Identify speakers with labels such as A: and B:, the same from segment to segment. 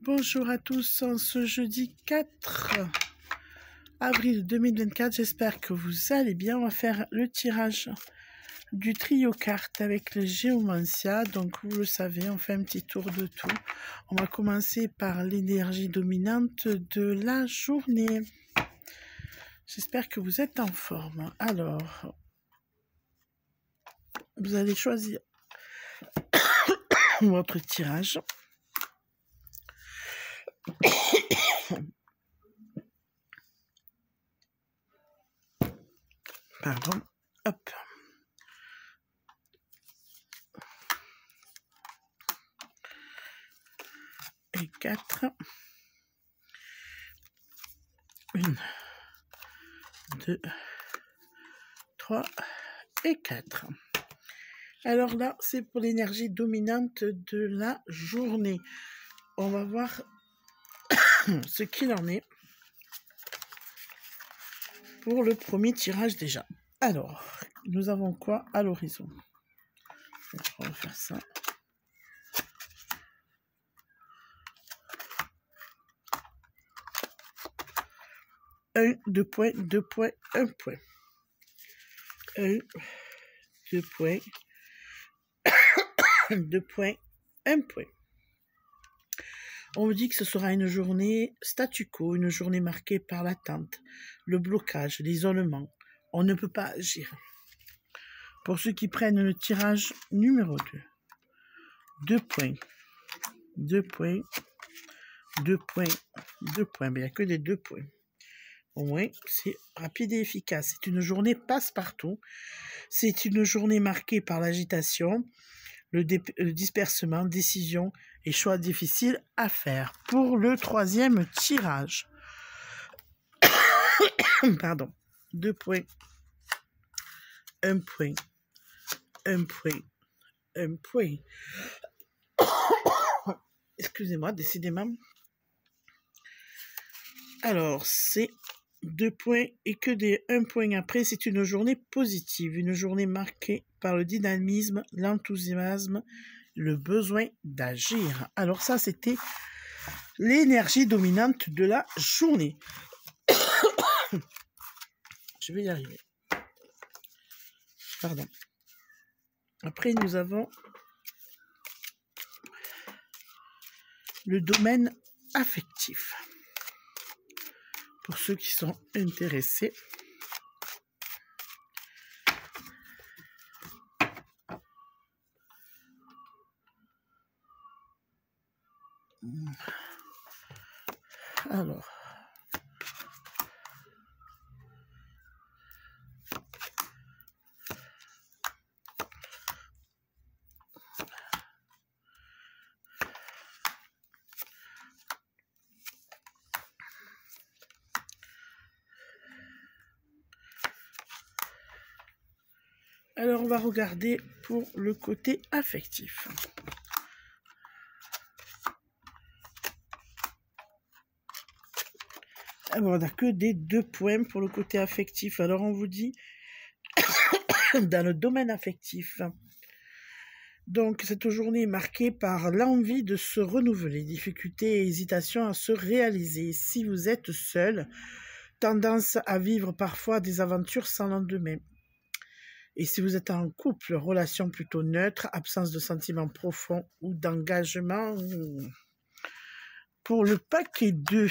A: Bonjour à tous, en ce jeudi 4 avril 2024, j'espère que vous allez bien. On va faire le tirage du trio cartes avec le Géomancia. Donc vous le savez, on fait un petit tour de tout. On va commencer par l'énergie dominante de la journée. J'espère que vous êtes en forme. Alors, vous allez choisir votre tirage. Pardon. Hop. Et 4. 1, 2, 3 et 4. Alors là, c'est pour l'énergie dominante de la journée. On va voir ce qu'il en est pour le premier tirage déjà. Alors, nous avons quoi à l'horizon? On va faire ça. Un, 2 points, 2 points, 1 point. 1, 2 points, 2 points, 1 point. On me dit que ce sera une journée statu quo, une journée marquée par l'attente, le blocage, l'isolement. On ne peut pas agir. Pour ceux qui prennent le tirage numéro 2, 2 points, 2 points, 2 points, 2 points. Mais il n'y a que des 2 points. Au moins, c'est rapide et efficace. C'est une journée passe-partout. C'est une journée marquée par l'agitation, le dispersement, décision et choix difficiles à faire. Pour le troisième tirage, pardon, 2 points, 1 point, 1 point, 1 point. Excusez-moi, décidément. Alors, c'est 2 points et que des 1 point après, c'est une journée positive, une journée marquée par le dynamisme, l'enthousiasme, le besoin d'agir. Alors ça, c'était l'énergie dominante de la journée. Je vais y arriver. Pardon. Après, nous avons le domaine affectif. Pour ceux qui sont intéressés. Alors. Alors, on va regarder pour le côté affectif. Alors, on n'a que des 2 points pour le côté affectif. Alors, on vous dit, dans le domaine affectif, donc cette journée est marquée par l'envie de se renouveler, difficultés et hésitations à se réaliser. Si vous êtes seul, tendance à vivre parfois des aventures sans lendemain. Et si vous êtes en couple, relation plutôt neutre, absence de sentiments profonds ou d'engagement. Pour le paquet 2,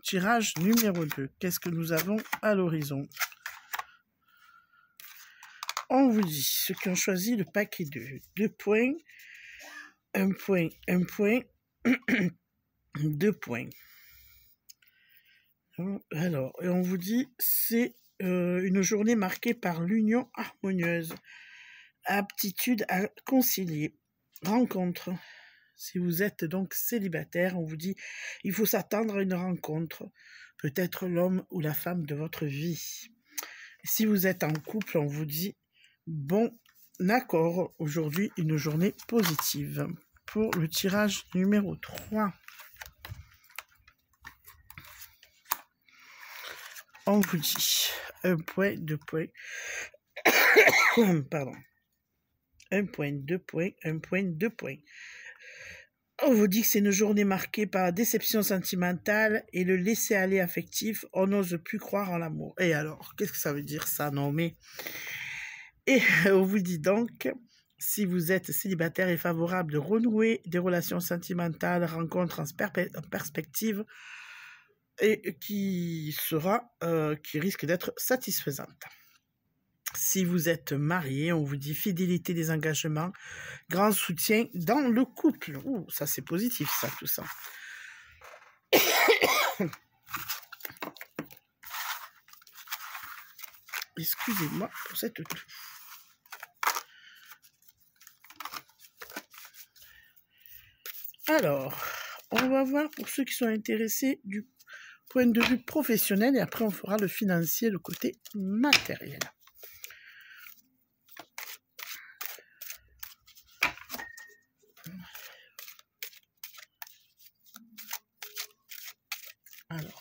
A: tirage numéro 2, qu'est-ce que nous avons à l'horizon? On vous dit, ceux qui ont choisi le paquet 2, 2 points, 1 point, 1 point, 2 points. Alors, et on vous dit, c'est une journée marquée par l'union harmonieuse, aptitude à concilier, rencontre. Si vous êtes donc célibataire, on vous dit, il faut s'attendre à une rencontre, peut-être l'homme ou la femme de votre vie. Si vous êtes en couple, on vous dit, bon accord, aujourd'hui une journée positive. Pour le tirage numéro 3, on vous dit 1 point, 2 points, pardon, 1 point, 2 points, 1 point, 2 points. On vous dit que c'est une journée marquée par la déception sentimentale et le laisser-aller affectif. On n'ose plus croire en l'amour. Et alors, qu'est-ce que ça veut dire ça? Non, mais... Et on vous dit donc, si vous êtes célibataire, il est favorable de renouer des relations sentimentales, rencontres en perspective, et qui risque d'être satisfaisante. Si vous êtes marié, on vous dit fidélité des engagements, grand soutien dans le couple. Ouh, ça c'est positif, ça, tout ça. Excusez-moi pour cette toux. Alors, on va voir pour ceux qui sont intéressés du point de vue professionnel et après on fera le financier, le côté matériel. Alors,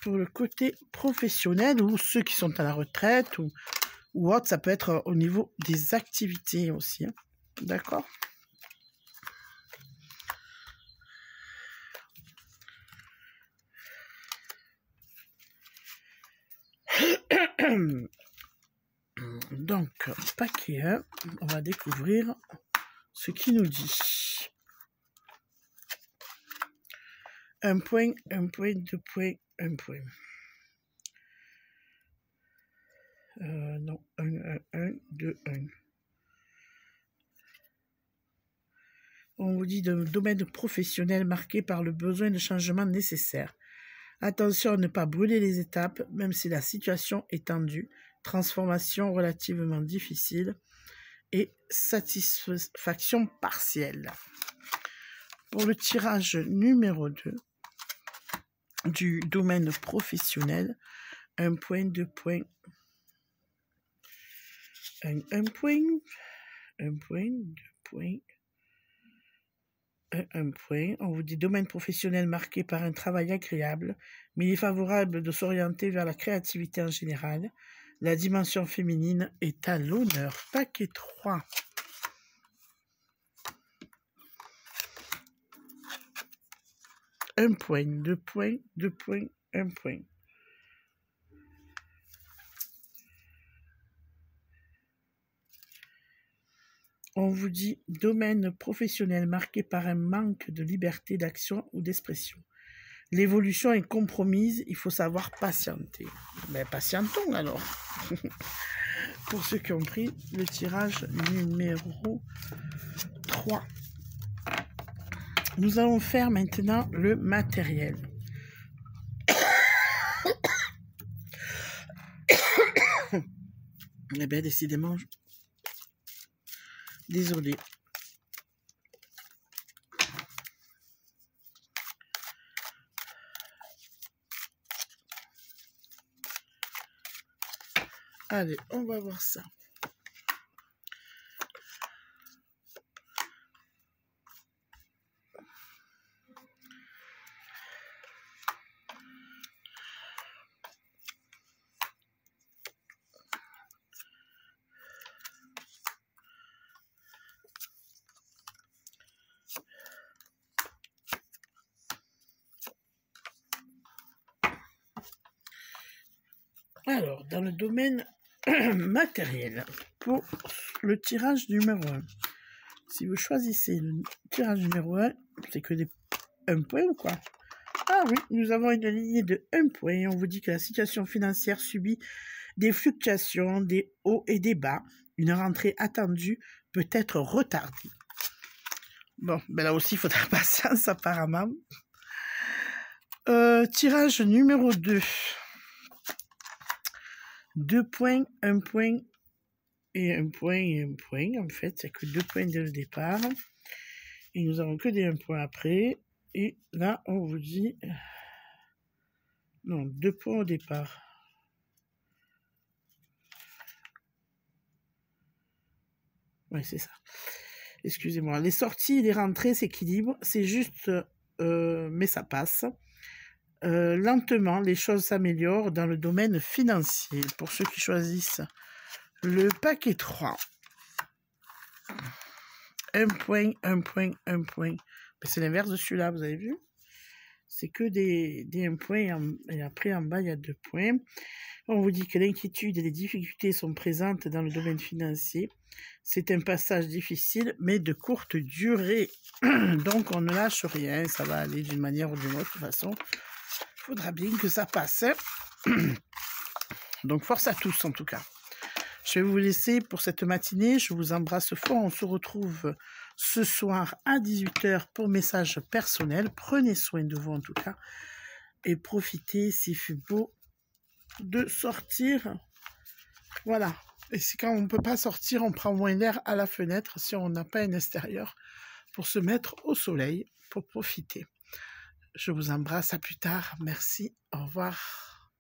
A: pour le côté professionnel ou ceux qui sont à la retraite ou autre, ça peut être au niveau des activités aussi. Hein. D'accord? Donc, paquet 1, on va découvrir ce qu'il nous dit. Un point, 2 points, 1 point. Non, 1, 2, 1. On vous dit de domaine professionnel marqué par le besoin de changement nécessaire. Attention à ne pas brûler les étapes, même si la situation est tendue. Transformation relativement difficile et satisfaction partielle. Pour le tirage numéro 2 du domaine professionnel, 1 point, 2 points, 1 point, 1 point, 2 points, 1 point. On vous dit domaine professionnel marqué par un travail agréable, mais il est favorable de s'orienter vers la créativité en général. La dimension féminine est à l'honneur. Paquet 3. Un point, 2 points, 2 points, 1 point. On vous dit domaine professionnel marqué par un manque de liberté d'action ou d'expression. L'évolution est compromise, il faut savoir patienter. Ben, patientons alors. Pour ceux qui ont pris le tirage numéro 3. Nous allons faire maintenant le matériel. Eh bien, décidément, désolé. Allez, on va voir ça. Alors, dans le domaine matériel, pour le tirage numéro 1, si vous choisissez le tirage numéro 1, c'est que des 1 point ou quoi? Ah oui, nous avons une lignée de 1 point. On vous dit que la situation financière subit des fluctuations, des hauts et des bas. Une rentrée attendue peut être retardée. Bon, ben là aussi, il faudra patience apparemment. Tirage numéro 2. 2 points, 1 point et 1 point et 1 point. En fait, il n'y a que 2 points dès le départ. Et nous avons que des 1 point après. Et là, on vous dit... Non, 2 points au départ. Oui, c'est ça. Excusez-moi. Les sorties et les rentrées s'équilibrent. C'est juste... mais ça passe. Lentement, les choses s'améliorent dans le domaine financier. Pour ceux qui choisissent le paquet 3. 1 point, 1 point, 1 point. C'est l'inverse de celui-là, vous avez vu? C'est que des 1 point et après en bas il y a 2 points. On vous dit que l'inquiétude et les difficultés sont présentes dans le domaine financier. C'est un passage difficile mais de courte durée. Donc on ne lâche rien, ça va aller d'une manière ou d'une autre. De toute façon, il faudra bien que ça passe. Donc force à tous en tout cas. Je vais vous laisser pour cette matinée. Je vous embrasse fort. On se retrouve ce soir à 18 h pour message personnel. Prenez soin de vous en tout cas. Et profitez, s'il fait beau, de sortir. Voilà. Et c'est quand on ne peut pas sortir, on prend moins l'air à la fenêtre si on n'a pas un extérieur pour se mettre au soleil, pour profiter. Je vous embrasse. À plus tard. Merci. Au revoir.